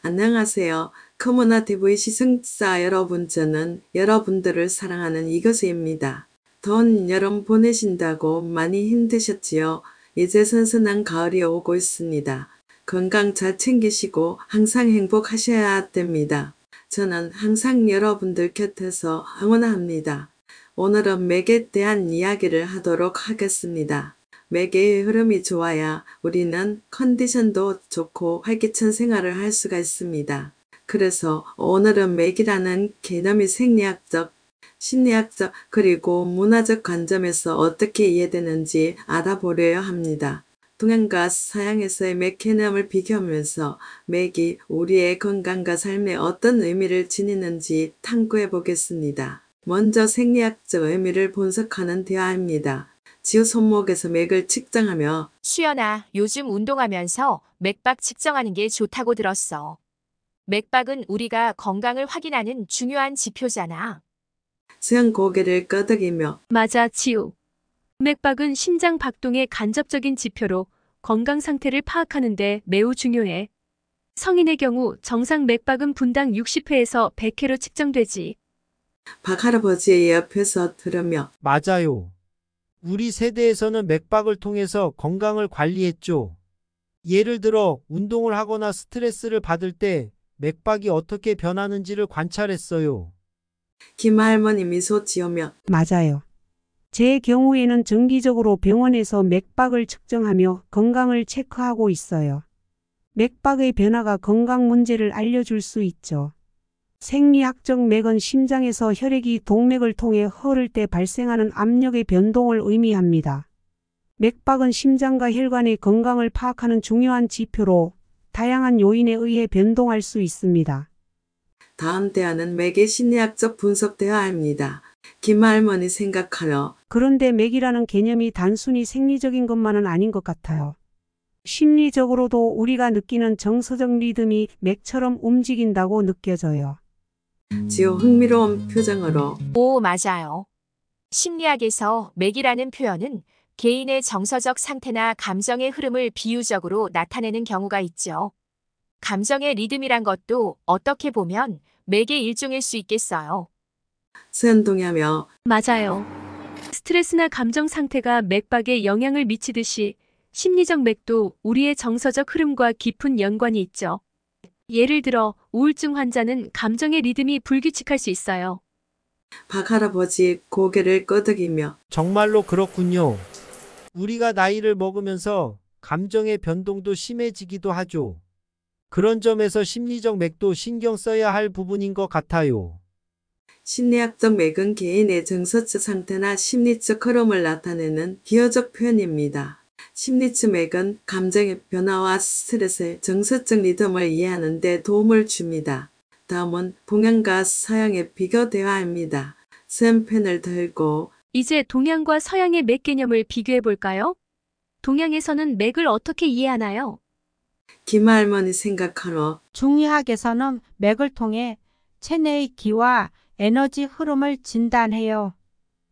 안녕하세요. 커뮤니티브의 시청자 여러분, 저는 여러분들을 사랑하는 이것입니다. 돈 여름 보내신다고 많이 힘드셨지요? 이제 선선한 가을이 오고 있습니다. 건강 잘 챙기시고 항상 행복하셔야 됩니다. 저는 항상 여러분들 곁에서 응원합니다. 오늘은 맥에 대한 이야기를 하도록 하겠습니다. 맥의 흐름이 좋아야 우리는 컨디션도 좋고 활기찬 생활을 할 수가 있습니다. 그래서 오늘은 맥이라는 개념이 생리학적, 심리학적, 그리고 문화적 관점에서 어떻게 이해되는지 알아보려고 합니다. 동양과 서양에서의 맥 개념을 비교하면서 맥이 우리의 건강과 삶에 어떤 의미를 지니는지 탐구해 보겠습니다. 먼저 생리학적 의미를 분석하는 대화입니다. 지우 손목에서 맥을 측정하며 수연아, 요즘 운동하면서 맥박 측정하는 게 좋다고 들었어. 맥박은 우리가 건강을 확인하는 중요한 지표잖아. 수영 고개를 끄덕이며 맞아, 지우. 맥박은 심장 박동의 간접적인 지표로 건강 상태를 파악하는 데 매우 중요해. 성인의 경우 정상 맥박은 분당 60회에서 100회로 측정되지. 박할아버지의 옆에서 들으며 맞아요. 우리 세대에서는 맥박을 통해서 건강을 관리했죠. 예를 들어 운동을 하거나 스트레스를 받을 때 맥박이 어떻게 변하는지를 관찰했어요. 김할머니 미소 지으며 맞아요. 제 경우에는 정기적으로 병원에서 맥박을 측정하며 건강을 체크하고 있어요. 맥박의 변화가 건강 문제를 알려줄 수 있죠. 생리학적 맥은 심장에서 혈액이 동맥을 통해 흐를 때 발생하는 압력의 변동을 의미합니다. 맥박은 심장과 혈관의 건강을 파악하는 중요한 지표로 다양한 요인에 의해 변동할 수 있습니다. 다음 대화는 맥의 심리학적 분석 대화입니다. 김할머니 생각하여 그런데 맥이라는 개념이 단순히 생리적인 것만은 아닌 것 같아요. 심리적으로도 우리가 느끼는 정서적 리듬이 맥처럼 움직인다고 느껴져요. 지우 흥미로운 표정으로 오, 맞아요. 심리학에서 맥이라는 표현은 개인의 정서적 상태나 감정의 흐름을 비유적으로 나타내는 경우가 있죠. 감정의 리듬이란 것도 어떻게 보면 맥의 일종일 수 있겠어요. 수연동하며 맞아요. 스트레스나 감정 상태가 맥박에 영향을 미치듯이 심리적 맥도 우리의 정서적 흐름과 깊은 연관이 있죠. 예를 들어 우울증 환자는 감정의 리듬이 불규칙할 수 있어요. 박할아버지 고개를 끄덕이며 정말로 그렇군요. 우리가 나이를 먹으면서 감정의 변동도 심해지기도 하죠. 그런 점에서 심리적 맥도 신경 써야 할 부분인 것 같아요. 심리학적 맥은 개인의 정서적 상태나 심리적 흐름을 나타내는 비유적 표현입니다. 심리적 맥은 감정의 변화와 스트레스의 정서적 리듬을 이해하는 데 도움을 줍니다. 다음은 동양과 서양의 비교 대화입니다. 펜을 들고 이제 동양과 서양의 맥 개념을 비교해 볼까요? 동양에서는 맥을 어떻게 이해하나요? 김할머니 생각하러 중의학에서는 맥을 통해 체내의 기와 에너지 흐름을 진단해요.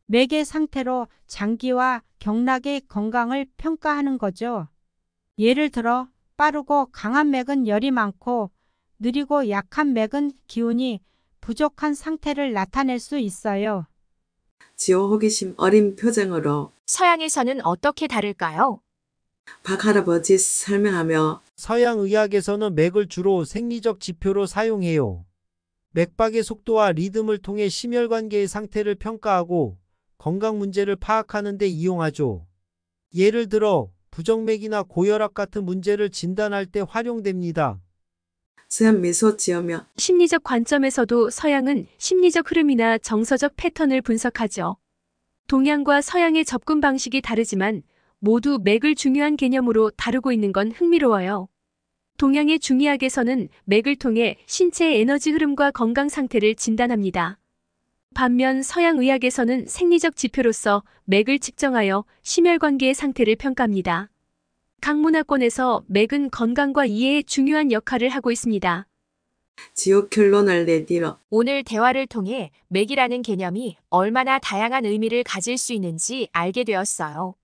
맥의 상태로 장기와 경락의 건강을 평가하는 거죠. 예를 들어 빠르고 강한 맥은 열이 많고 느리고 약한 맥은 기운이 부족한 상태를 나타낼 수 있어요. 지호 호기심 어린 표정으로 서양에서는 어떻게 다를까요? 박할아버지 설명하며 서양 의학에서는 맥을 주로 생리적 지표로 사용해요. 맥박의 속도와 리듬을 통해 심혈관계의 상태를 평가하고 건강 문제를 파악하는 데 이용하죠. 예를 들어 부정맥이나 고혈압 같은 문제를 진단할 때 활용됩니다. 수연 미소 지으며 심리적 관점에서도 서양은 심리적 흐름이나 정서적 패턴을 분석하죠. 동양과 서양의 접근 방식이 다르지만 모두 맥을 중요한 개념으로 다루고 있는 건 흥미로워요. 동양의 중의학에서는 맥을 통해 신체의 에너지 흐름과 건강 상태를 진단합니다. 반면 서양 의학에서는 생리적 지표로서 맥을 측정하여 심혈관계의 상태를 평가합니다. 각 문화권에서 맥은 건강과 이해에 중요한 역할을 하고 있습니다. 지옥 결론을 내디러 오늘 대화를 통해 맥이라는 개념이 얼마나 다양한 의미를 가질 수 있는지 알게 되었어요.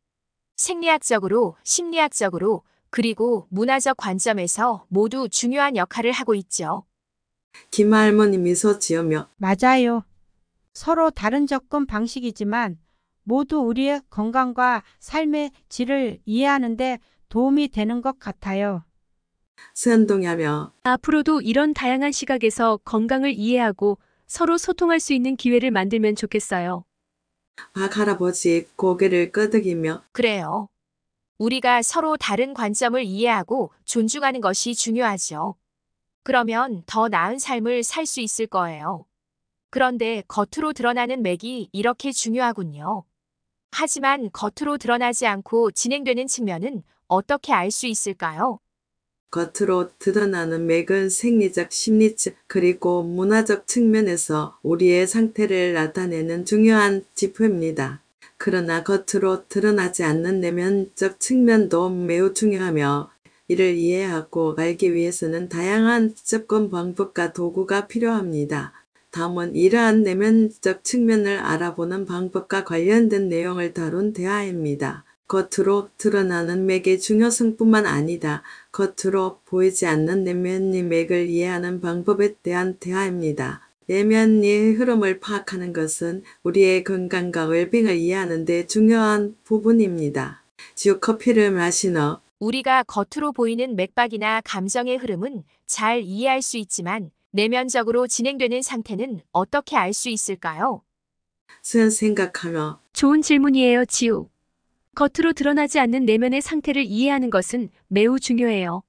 생리학적으로, 심리학적으로, 그리고 문화적 관점에서 모두 중요한 역할을 하고 있죠. 김할머니 미소 지으며 맞아요. 서로 다른 접근 방식이지만 모두 우리의 건강과 삶의 질을 이해하는데 도움이 되는 것 같아요. 선동하며 앞으로도 이런 다양한 시각에서 건강을 이해하고 서로 소통할 수 있는 기회를 만들면 좋겠어요. 박할아버지 고개를 끄덕이며 그래요. 우리가 서로 다른 관점을 이해하고 존중하는 것이 중요하죠. 그러면 더 나은 삶을 살 수 있을 거예요. 그런데 겉으로 드러나는 맥이 이렇게 중요하군요. 하지만 겉으로 드러나지 않고 진행되는 측면은 어떻게 알 수 있을까요? 겉으로 드러나는 맥은 생리적, 심리적, 그리고 문화적 측면에서 우리의 상태를 나타내는 중요한 지표입니다. 그러나 겉으로 드러나지 않는 내면적 측면도 매우 중요하며 이를 이해하고 알기 위해서는 다양한 접근 방법과 도구가 필요합니다. 다음은 이러한 내면적 측면을 알아보는 방법과 관련된 내용을 다룬 대화입니다. 겉으로 드러나는 맥의 중요성뿐만 아니다. 겉으로 보이지 않는 내면의 맥을 이해하는 방법에 대한 대화입니다. 내면의 흐름을 파악하는 것은 우리의 건강과 웰빙을 이해하는 데 중요한 부분입니다. 지우 커피를 마시너 우리가 겉으로 보이는 맥박이나 감정의 흐름은 잘 이해할 수 있지만 내면적으로 진행되는 상태는 어떻게 알 수 있을까요? 수연 생각하며 좋은 질문이에요, 지우. 겉으로 드러나지 않는 내면의 상태를 이해하는 것은 매우 중요해요.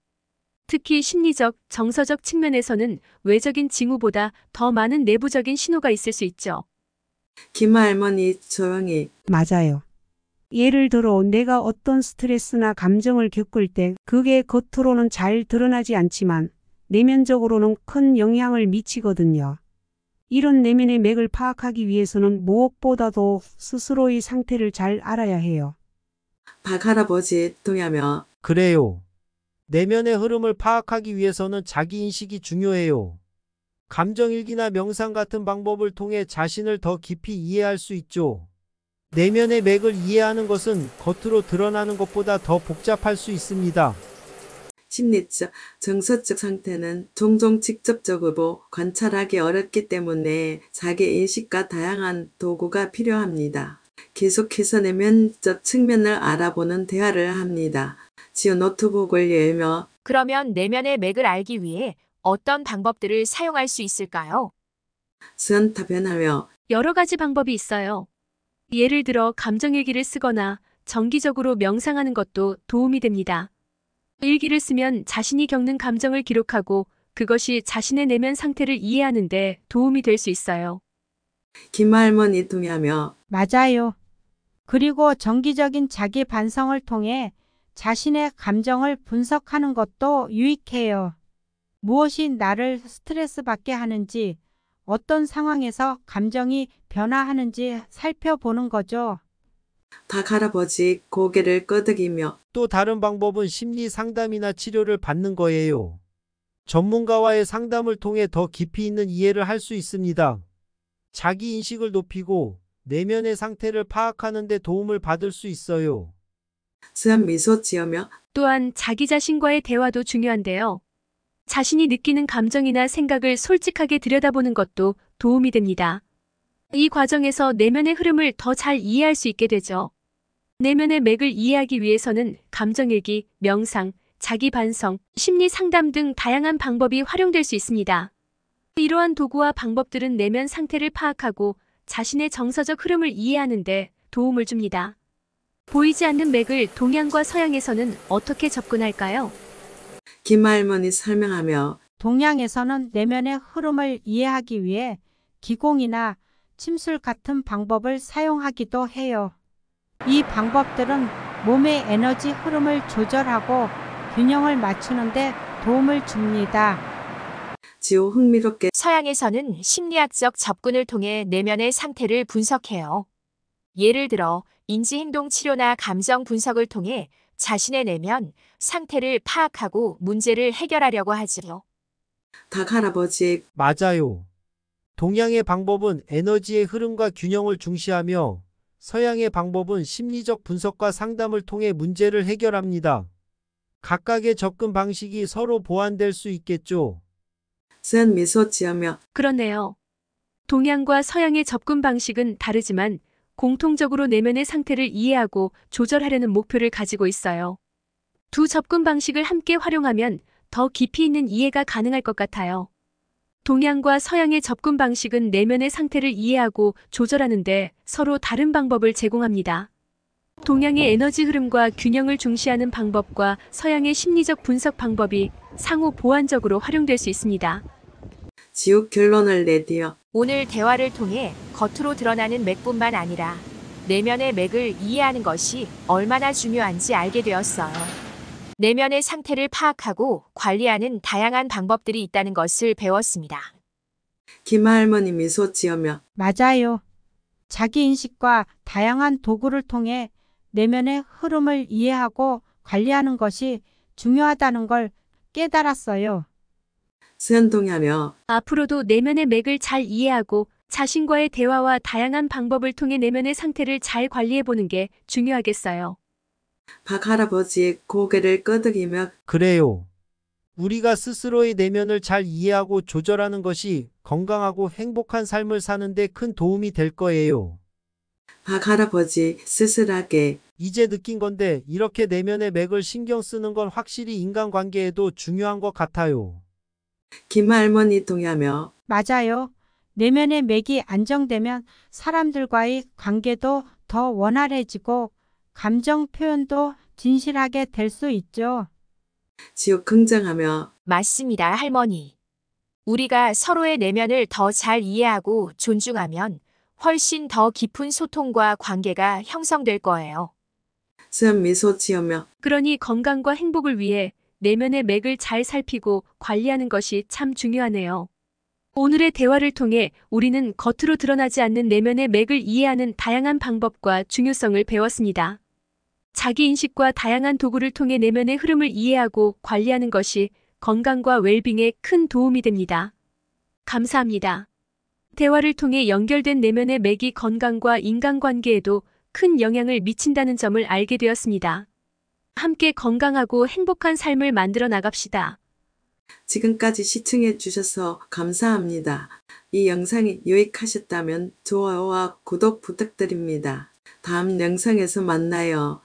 특히 심리적, 정서적 측면에서는 외적인 징후보다 더 많은 내부적인 신호가 있을 수 있죠. 김할머니 조용히 맞아요. 예를 들어 내가 어떤 스트레스나 감정을 겪을 때 그게 겉으로는 잘 드러나지 않지만 내면적으로는 큰 영향을 미치거든요. 이런 내면의 맥을 파악하기 위해서는 무엇보다도 스스로의 상태를 잘 알아야 해요. 박할아버지 동하며 그래요. 내면의 흐름을 파악하기 위해서는 자기인식이 중요해요. 감정일기나 명상 같은 방법을 통해 자신을 더 깊이 이해할 수 있죠. 내면의 맥을 이해하는 것은 겉으로 드러나는 것보다 더 복잡할 수 있습니다. 심리적, 정서적 상태는 종종 직접적으로 관찰하기 어렵기 때문에 자기 인식과 다양한 도구가 필요합니다. 계속해서 내면적 측면을 알아보는 대화를 합니다. 지우 노트북을 열며 그러면 내면의 맥을 알기 위해 어떤 방법들을 사용할 수 있을까요? 수연 답변하며 여러 가지 방법이 있어요. 예를 들어 감정일기를 쓰거나 정기적으로 명상하는 것도 도움이 됩니다. 일기를 쓰면 자신이 겪는 감정을 기록하고 그것이 자신의 내면 상태를 이해하는 데 도움이 될 수 있어요. 김할머니 동하며 맞아요. 그리고 정기적인 자기 반성을 통해 자신의 감정을 분석하는 것도 유익해요. 무엇이 나를 스트레스 받게 하는지, 어떤 상황에서 감정이 변화하는지 살펴보는 거죠. 박할아버지 고개를 끄덕이며 또 다른 방법은 심리 상담이나 치료를 받는 거예요. 전문가와의 상담을 통해 더 깊이 있는 이해를 할 수 있습니다. 자기 인식을 높이고 내면의 상태를 파악하는 데 도움을 받을 수 있어요. 수연 미소 지으며 또한 자기 자신과의 대화도 중요한데요. 자신이 느끼는 감정이나 생각을 솔직하게 들여다보는 것도 도움이 됩니다. 이 과정에서 내면의 흐름을 더 잘 이해할 수 있게 되죠. 내면의 맥을 이해하기 위해서는 감정일기, 명상, 자기 반성, 심리 상담 등 다양한 방법이 활용될 수 있습니다. 이러한 도구와 방법들은 내면 상태를 파악하고 자신의 정서적 흐름을 이해하는 데 도움을 줍니다. 보이지 않는 맥을 동양과 서양에서는 어떻게 접근할까요? 김할머니 설명하며 동양에서는 내면의 흐름을 이해하기 위해 기공이나 침술 같은 방법을 사용하기도 해요. 이 방법들은 몸의 에너지 흐름을 조절하고 균형을 맞추는 데 도움을 줍니다. 지우 흥미롭게 서양에서는 심리학적 접근을 통해 내면의 상태를 분석해요. 예를 들어 인지행동 치료나 감정 분석을 통해 자신의 내면 상태를 파악하고 문제를 해결하려고 하지요. 박할아버지 맞아요. 동양의 방법은 에너지의 흐름과 균형을 중시하며 서양의 방법은 심리적 분석과 상담을 통해 문제를 해결합니다. 각각의 접근 방식이 서로 보완될 수 있겠죠. 수연 미소 지으며 그렇네요. 동양과 서양의 접근 방식은 다르지만 공통적으로 내면의 상태를 이해하고 조절하려는 목표를 가지고 있어요. 두 접근 방식을 함께 활용하면 더 깊이 있는 이해가 가능할 것 같아요. 동양과 서양의 접근 방식은 내면의 상태를 이해하고 조절하는데 서로 다른 방법을 제공합니다. 동양의 에너지 흐름과 균형을 중시하는 방법과 서양의 심리적 분석 방법이 상호 보완적으로 활용될 수 있습니다. 지옥 결론을 내디어 오늘 대화를 통해 겉으로 드러나는 맥뿐만 아니라 내면의 맥을 이해하는 것이 얼마나 중요한지 알게 되었어요. 내면의 상태를 파악하고 관리하는 다양한 방법들이 있다는 것을 배웠습니다. 김할머니 미소 지으며 맞아요. 자기인식과 다양한 도구를 통해 내면의 흐름을 이해하고 관리하는 것이 중요하다는 걸 깨달았어요. 수연 동의하며 앞으로도 내면의 맥을 잘 이해하고 자신과의 대화와 다양한 방법을 통해 내면의 상태를 잘 관리해보는 게 중요하겠어요. 박 할아버지 고개를 끄덕이며 그래요. 우리가 스스로의 내면을 잘 이해하고 조절하는 것이 건강하고 행복한 삶을 사는데 큰 도움이 될 거예요. 박 할아버지 쓸쓸하게 이제 느낀 건데 이렇게 내면의 맥을 신경 쓰는 건 확실히 인간관계에도 중요한 것 같아요. 김할머니 동의하며 맞아요. 내면의 맥이 안정되면 사람들과의 관계도 더 원활해지고 감정 표현도 진실하게 될 수 있죠. 지옥 긍정하며 맞습니다, 할머니. 우리가 서로의 내면을 더 잘 이해하고 존중하면 훨씬 더 깊은 소통과 관계가 형성될 거예요. 수연 미소 지으며 그러니 건강과 행복을 위해 내면의 맥을 잘 살피고 관리하는 것이 참 중요하네요. 오늘의 대화를 통해 우리는 겉으로 드러나지 않는 내면의 맥을 이해하는 다양한 방법과 중요성을 배웠습니다. 자기인식과 다양한 도구를 통해 내면의 흐름을 이해하고 관리하는 것이 건강과 웰빙에 큰 도움이 됩니다. 감사합니다. 대화를 통해 연결된 내면의 맥이 건강과 인간관계에도 큰 영향을 미친다는 점을 알게 되었습니다. 함께 건강하고 행복한 삶을 만들어 나갑시다. 지금까지 시청해 주셔서 감사합니다. 이 영상이 유익하셨다면 좋아요와 구독 부탁드립니다. 다음 영상에서 만나요.